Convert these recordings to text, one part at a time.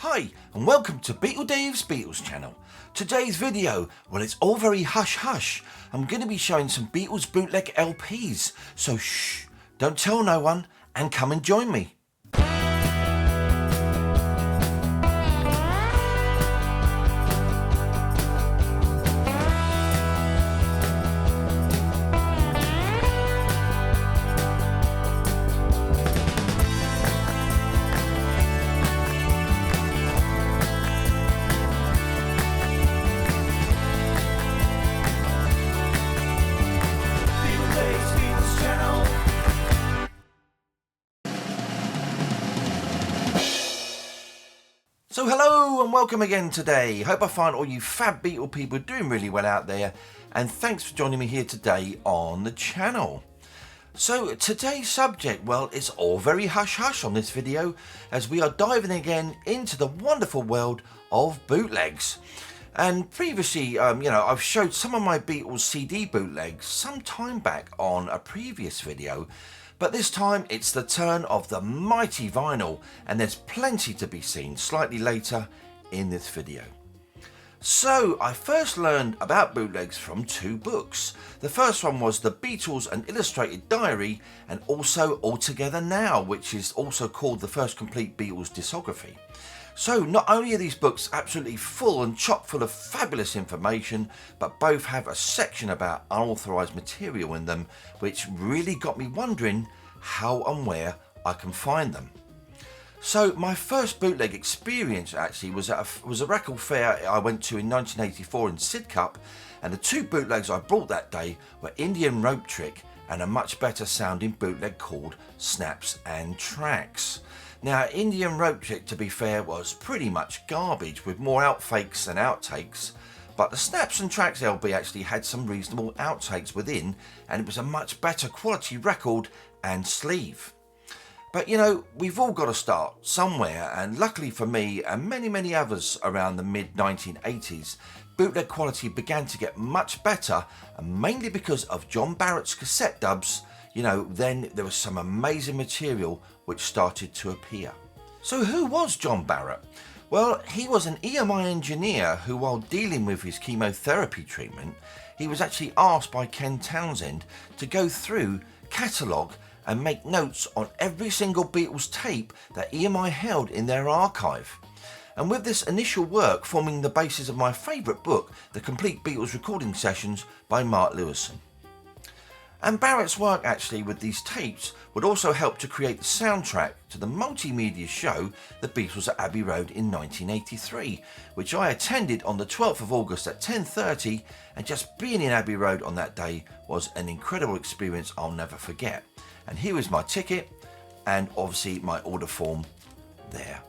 Hi and welcome to Beatles Beatles channel. Today's video, well, it's all very hush hush. I'm going to be showing some Beatles bootleg LPs, so shh, don't tell no one and come and join me. So hello and welcome again today. Hope I find all you fab Beatle people doing really well out there, and thanks for joining me here today on the channel. So today's subject, well, it's all very hush hush on this video as we are diving again into the wonderful world of bootlegs. And previously, I've showed some of my Beatles CD bootlegs some time back on a previous video. But this time it's the turn of the mighty vinyl, and there's plenty to be seen slightly later in this video. So I first learned about bootlegs from two books. The first one was The Beatles, an Illustrated Diary, and also Altogether Now, which is also called the first complete Beatles discography. So not only are these books absolutely full and chock full of fabulous information, but both have a section about unauthorised material in them, which really got me wondering how and where I can find them. So my first bootleg experience actually was a record fair I went to in 1984 in Sidcup, and the two bootlegs I bought that day were Indian Rope Trick and a much better sounding bootleg called Snaps and Trax. Now, Indian Rope Trick, to be fair, was pretty much garbage with more outfakes than outtakes, but the Snaps and Trax LP actually had some reasonable outtakes within, and it was a much better quality record and sleeve. But you know, we've all got to start somewhere, and luckily for me and many others around the mid 1980s, bootleg quality began to get much better, and mainly because of John Barrett's cassette dubs. You know, then there was some amazing material which started to appear. So who was John Barrett? Well, he was an EMI engineer who, while dealing with his chemotherapy treatment, he was actually asked by Ken Townsend to go through, catalogue and make notes on every single Beatles tape that EMI held in their archive. And with this initial work forming the basis of my favourite book, The Complete Beatles Recording Sessions by Mark Lewison. And Barrett's work actually with these tapes would also help to create the soundtrack to the multimedia show The Beatles at Abbey Road in 1983, which I attended on the 12th of August at 10:30, and just being in Abbey Road on that day was an incredible experience I'll never forget. And here is my ticket and obviously my order form there.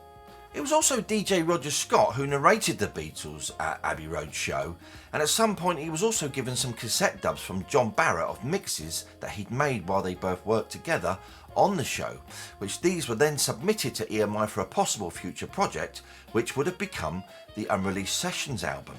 It was also DJ Roger Scott who narrated the Beatles at Abbey Road show, and at some point he was also given some cassette dubs from John Barrett of mixes that he'd made while they both worked together on the show, which these were then submitted to EMI for a possible future project, which would have become the Unreleased Sessions album.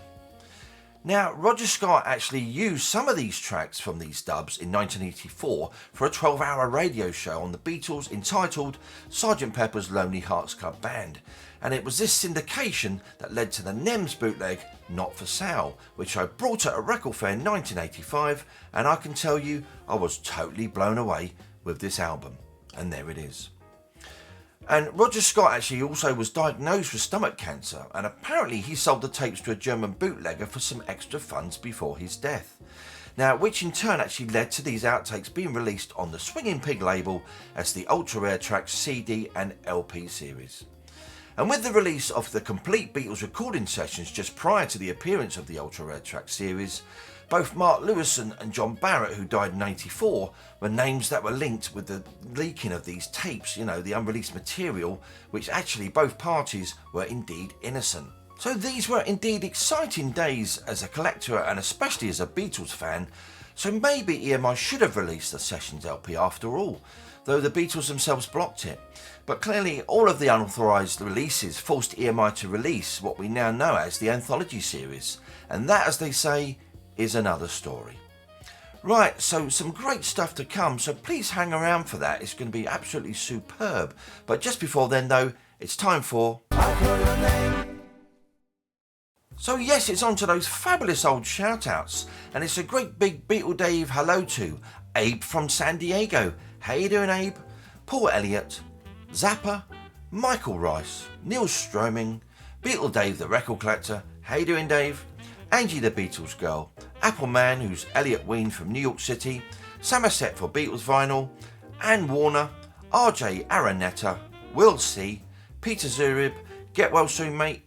Now, Roger Scott actually used some of these tracks from these dubs in 1984 for a 12-hour radio show on the Beatles entitled Sgt. Pepper's Lonely Hearts Club Band, and it was this syndication that led to the NEMS bootleg Not For Sale, which I brought at a record fair in 1985, and I can tell you I was totally blown away with this album, and there it is. And Roger Scott actually also was diagnosed with stomach cancer, and apparently he sold the tapes to a German bootlegger for some extra funds before his death. Now, which in turn actually led to these outtakes being released on the Swinging Pig label as the Ultra Rare Trax CD and LP series. And with the release of the complete Beatles recording sessions just prior to the appearance of the Ultra Rare Trax series, both Mark Lewison and John Barrett, who died in '84, were names that were linked with the leaking of these tapes, you know, the unreleased material, which actually both parties were indeed innocent. So these were indeed exciting days as a collector and especially as a Beatles fan, so maybe EMI should have released the Sessions LP after all, though the Beatles themselves blocked it. But clearly all of the unauthorised releases forced EMI to release what we now know as the Anthology series, and that, as they say, is another story. Right, so some great stuff to come, so please hang around for that. It's going to be absolutely superb. But just before then though, it's time for... So yes, it's on to those fabulous old shout-outs, and it's a great big Beatle Dave hello to Abe from San Diego. How you doing, Abe? Paul Elliott, Zappa, Michael Rice, Neil Stroming, Beatle Dave the record collector. How you doing, Dave? Angie the Beatles girl, Apple Man, who's Elliot Ween from New York City, Somerset for Beatles vinyl, Anne Warner, RJ Araneta, Will C, Peter Zurib, get well soon mate,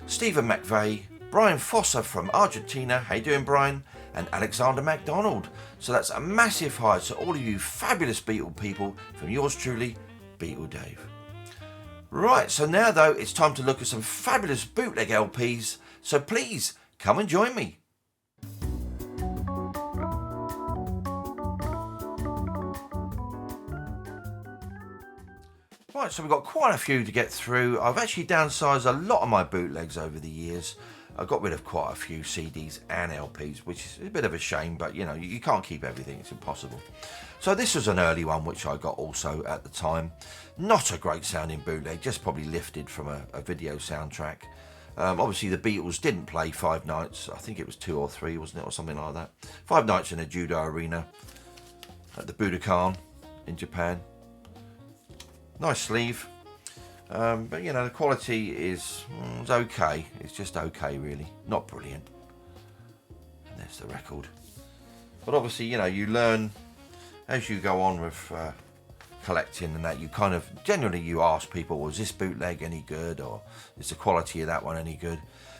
Stephen McVeigh, Brian Fossa from Argentina, how you doing Brian, and Alexander MacDonald. So that's a massive hi to all of you fabulous Beatle people from yours truly, Beatle Dave. Right, so now though, it's time to look at some fabulous bootleg LPs, so please come and join me. Right, so we've got quite a few to get through. I've actually downsized a lot of my bootlegs over the years. I got rid of quite a few CDs and LPs, which is a bit of a shame, but you know, you can't keep everything, it's impossible. So this was an early one, which I got also at the time. Not a great sounding bootleg, just probably lifted from a video soundtrack. Obviously the Beatles didn't play 5 nights, I think it was 2 or 3, wasn't it, or something like that. 5 nights in a Judo arena at the Budokan in Japan. Nice sleeve, but you know, the quality is okay. It's just okay, really, not brilliant. And there's the record. But obviously, you know, you learn as you go on with collecting and that. You kind of generally you ask people, was this bootleg any good, or is the quality of that one any good?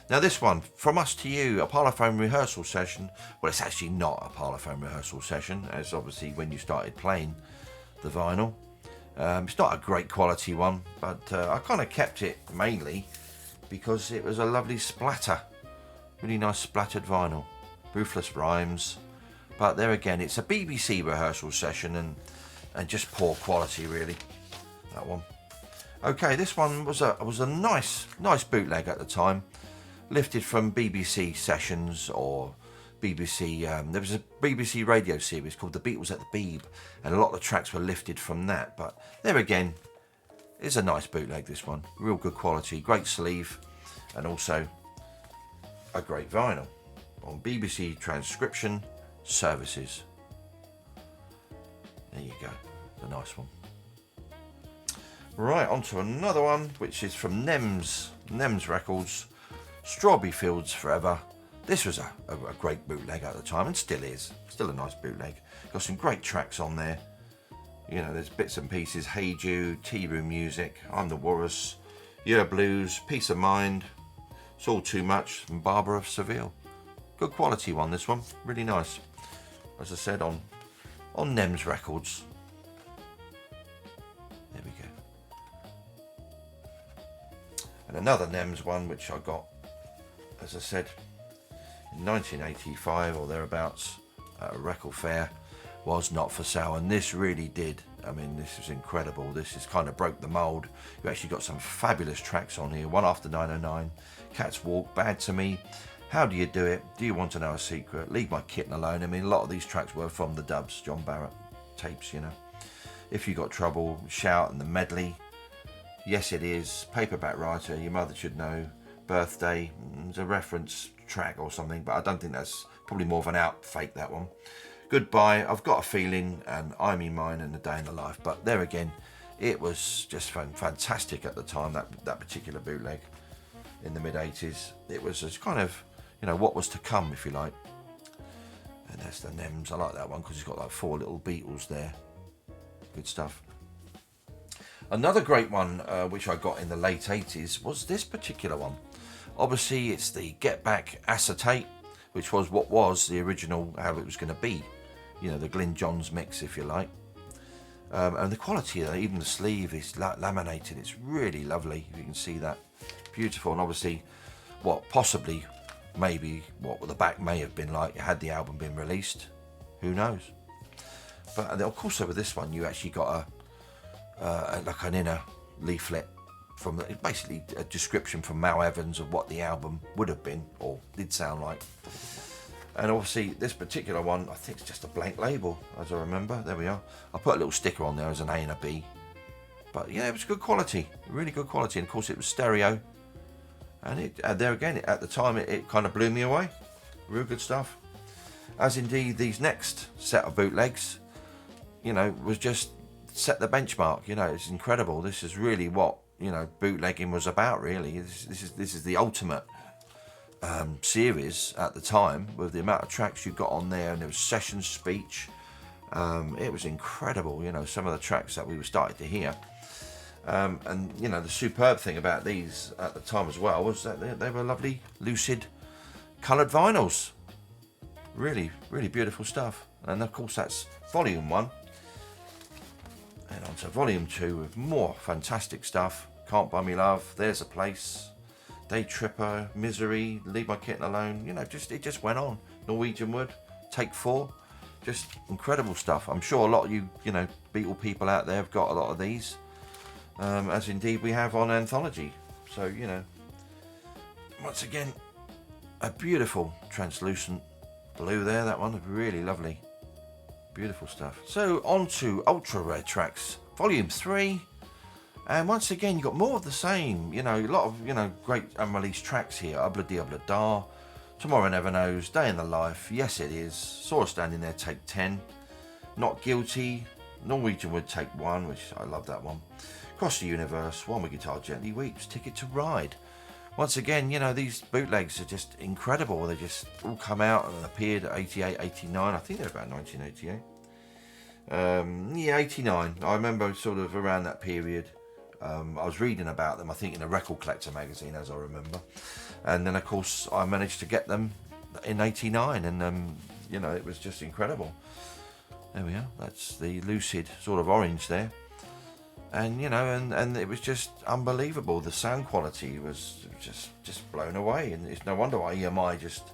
Now this one, From Us to You, a Parlophone rehearsal session. Well, it's actually not a Parlophone rehearsal session, as obviously when you started playing the vinyl. It's not a great quality one, but I kind of kept it mainly because it was a lovely splatter, really nice splattered vinyl, ruthless rhymes. But there again, it's a BBC rehearsal session and just poor quality really. That one. Okay, this one was a nice bootleg at the time, lifted from BBC sessions or BBC. There was a BBC radio series called The Beatles at the Beeb, and a lot of the tracks were lifted from that. But there again, it's a nice bootleg. This one, real good quality, great sleeve, and also a great vinyl on BBC transcription services. There you go, it's a nice one. Right, on to another one, which is from Nems Records, Strawberry Fields Forever. This was a great bootleg at the time, and still is. Still a nice bootleg. Got some great tracks on there. You know, there's bits and pieces. Hey Jude, Tea Room Music, I'm the Walrus, Yeah Blues, Peace of Mind, It's All Too Much, and Barbara of Seville. Good quality one, this one. Really nice. As I said, on Nems Records. There we go. And another Nems one, which I got, as I said, in 1985 or thereabouts at a record fair, was Not For Sale, and this really did. I mean, this is incredible. This is kind of broke the mould. You actually got some fabulous tracks on here. One After 909, Cat's Walk, Bad to Me, How Do You Do It, Do You Want to Know a Secret, Leave My Kitten Alone. I mean, a lot of these tracks were from the dubs, John Barrett tapes, you know. If You Got Trouble, Shout, and the medley, Yes It Is, Paperback Writer, Your Mother Should Know, Birthday, it's a reference track or something, but I don't think that's, probably more of an out fake, that one. Goodbye, I've Got a Feeling, and I'm in Mine, and A Day in the Life. But there again, it was just fantastic at the time, that particular bootleg in the mid-80s. It was just kind of, you know, what was to come, if you like. And that's the Nems. I like that one because it's got like 4 little Beatles there. Good stuff. Another great one, which I got in the late 80s, was this particular one. Obviously, it's the Get Back acetate, which was what was the original, how it was going to be. You know, the Glyn Johns mix, if you like. And the quality of it, even the sleeve is laminated. It's really lovely. You can see that. Beautiful. And obviously, what possibly, maybe, what the back may have been like had the album been released. Who knows? But of course, with this one, you actually got like an inner leaflet from basically a description from Mal Evans of what the album would have been or did sound like. And obviously this particular one, I think it's just a blank label, as I remember. There we are. I put a little sticker on there as an A and a B. But yeah, it was good quality, really good quality. And of course it was stereo. And there again, at the time, it kind of blew me away. Real good stuff. As indeed these next set of bootlegs, you know, was just set the benchmark. You know, it's incredible. This is really what, you know, bootlegging was about, really. This is the ultimate series at the time, with the amount of tracks you got on there, and there was session speech. It was incredible, you know, some of the tracks that we were starting to hear. And you know, the superb thing about these at the time as well was that they were lovely, lucid, coloured vinyls. Really, really beautiful stuff. And of course, that's volume 1. And on to volume 2 with more fantastic stuff. Can't Buy Me Love, There's a Place, Day Tripper, Misery, Leave My Kitten Alone. You know, it just went on. Norwegian Wood, Take 4. Just incredible stuff. I'm sure a lot of you know, Beatle people out there have got a lot of these. As indeed we have on Anthology. So, you know, once again, a beautiful translucent blue there. That one, really lovely. Beautiful stuff. So on to Ultra Rare Tracks, Volume 3. And once again, you got more of the same. You know, a lot of, you know, great unreleased tracks here. Ubla Di Ubla Da, Tomorrow Never Knows, Day in the Life, Yes It Is, Saw Her Standing There, Take 10, Not Guilty, Norwegian Wood, Take 1, which I love that one. Across the Universe, While My Guitar Gently Weeps, Ticket to Ride. Once again, you know, these bootlegs are just incredible. They just all come out and appeared at 88, 89. I think they're about 1988. Yeah, 89. I remember sort of around that period. I was reading about them, I think, in a Record Collector magazine, as I remember. And then, of course, I managed to get them in 89. And, you know, it was just incredible. There we are. That's the lucid sort of orange there. And, you know, and it was just unbelievable. The sound quality was just blown away. And it's no wonder why EMI just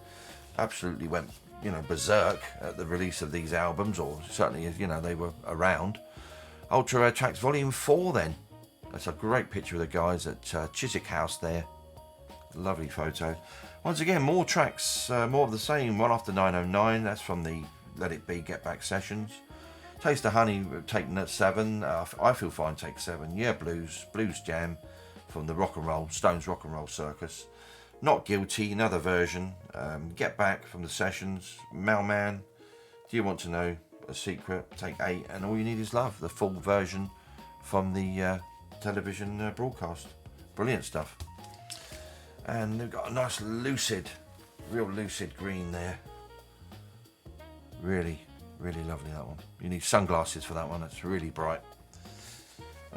absolutely went, you know, berserk at the release of these albums, or certainly, you know, they were around. Ultra Rare Tracks Volume 4 then. That's a great picture of the guys at Chiswick House there. Lovely photo. Once again, more tracks, more of the same. One After 909, that's from the Let It Be Get Back sessions. Taste of Honey, Take 7. I Feel Fine, Take 7. Yeah Blues, Blues Jam from the Stones Rock and Roll Circus. Not Guilty, another version. Get Back from the sessions. Mailman, Do You Want to Know a Secret, Take 8. And All You Need Is Love, the full version from the television broadcast. Brilliant stuff. And they've got a nice lucid, real lucid green there. Really, really lovely, that one. You need sunglasses for that one, it's really bright.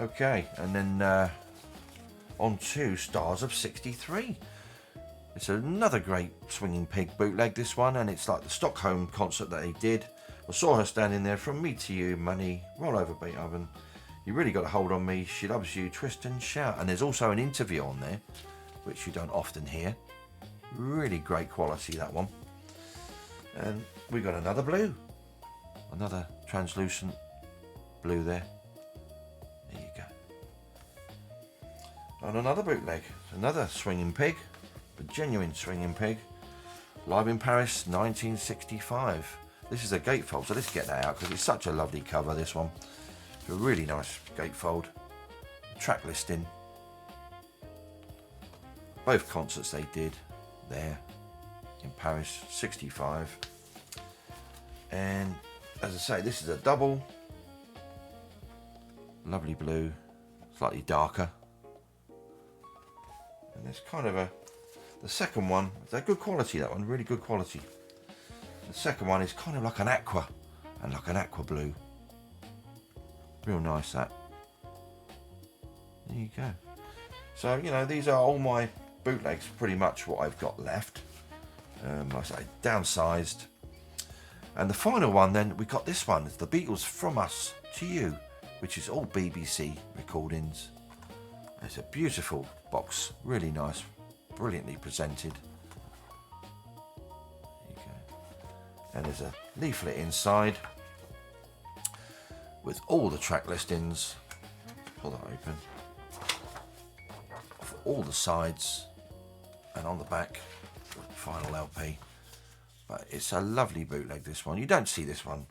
Okay, and then on to Stars of 63. It's another great Swinging Pig bootleg, this one, and it's like the Stockholm concert that they did. I Saw Her Standing There, From Me to You, Money, Roll Over Beethoven, You Really Got a Hold on Me, She Loves You, Twist and Shout. And there's also an interview on there, which you don't often hear. Really great quality, that one. And we got another blue. Another translucent blue there. There you go. And another bootleg. Another Swinging Pig. A genuine Swinging Pig. Live in Paris, 1965. This is a gatefold, so let's get that out because it's such a lovely cover, this one. It's a really nice gatefold. Track listing. Both concerts they did there in Paris, 65. And as I say, this is a double. Lovely blue, slightly darker. And there's kind of the second one, they're good quality, that one, really good quality. The second one is kind of like an aqua, and like an aqua blue. Real nice, that. There you go. So, you know, these are all my bootlegs, pretty much what I've got left. Like I say, downsized. And the final one then, we got this one. It's the Beatles From Us to You, which is all BBC recordings. It's a beautiful box, really nice, brilliantly presented. There you go. And there's a leaflet inside with all the track listings. Pull that open. For all the sides, and on the back, the final LP. But it's a lovely bootleg, this one. You don't see this one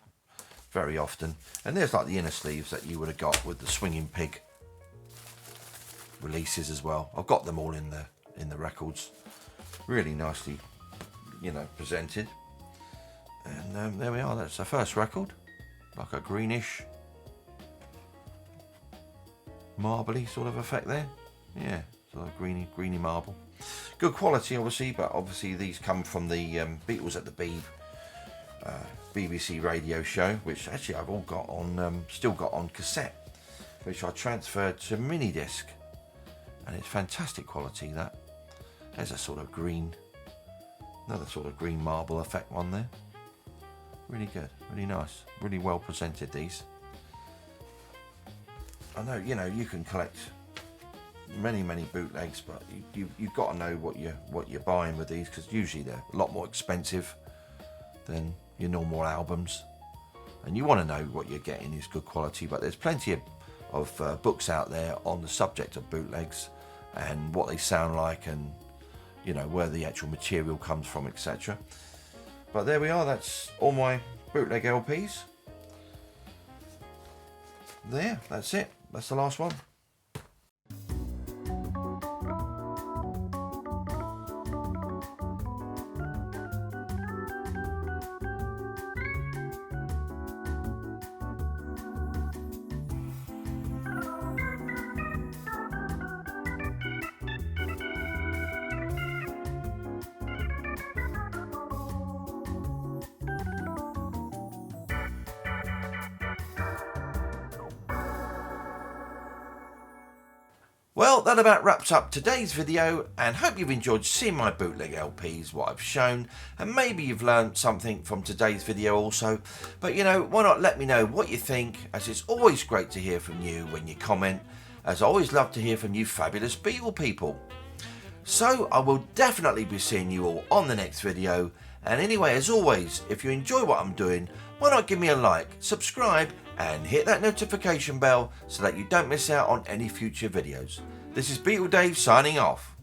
very often. And there's like the inner sleeves that you would have got with the Swinging Pig releases as well. I've got them all in the records, really nicely, you know, presented. And there we are. That's the first record, like a greenish, marbly sort of effect there. Yeah, sort of greeny marble. Good quality, obviously, but obviously these come from the Beatles at the BBC radio show, which actually I've all got on, still got on cassette, which I transferred to mini disc, and it's fantastic quality. That there's a sort of green, another sort of green marble effect one there. Really good, really nice, really well presented. These. I know, you know, you can collect many bootlegs, but you've got to know what you're buying with these, because usually they're a lot more expensive than your normal albums, and you want to know what you're getting is good quality. But there's plenty of books out there on the subject of bootlegs and what they sound like, and you know, where the actual material comes from, etc. But there we are. That's all my bootleg LPs. There, that's it. That's the last one. Well, that about wraps up today's video, and hope you've enjoyed seeing my bootleg LPs, what I've shown, and maybe you've learned something from today's video also. But you know, why not let me know what you think, as it's always great to hear from you when you comment, as I always love to hear from you fabulous Beatle people. So I will definitely be seeing you all on the next video, and anyway, as always, if you enjoy what I'm doing, why not give me a like, subscribe, and hit that notification bell so that you don't miss out on any future videos. This is Beatle Dave signing off.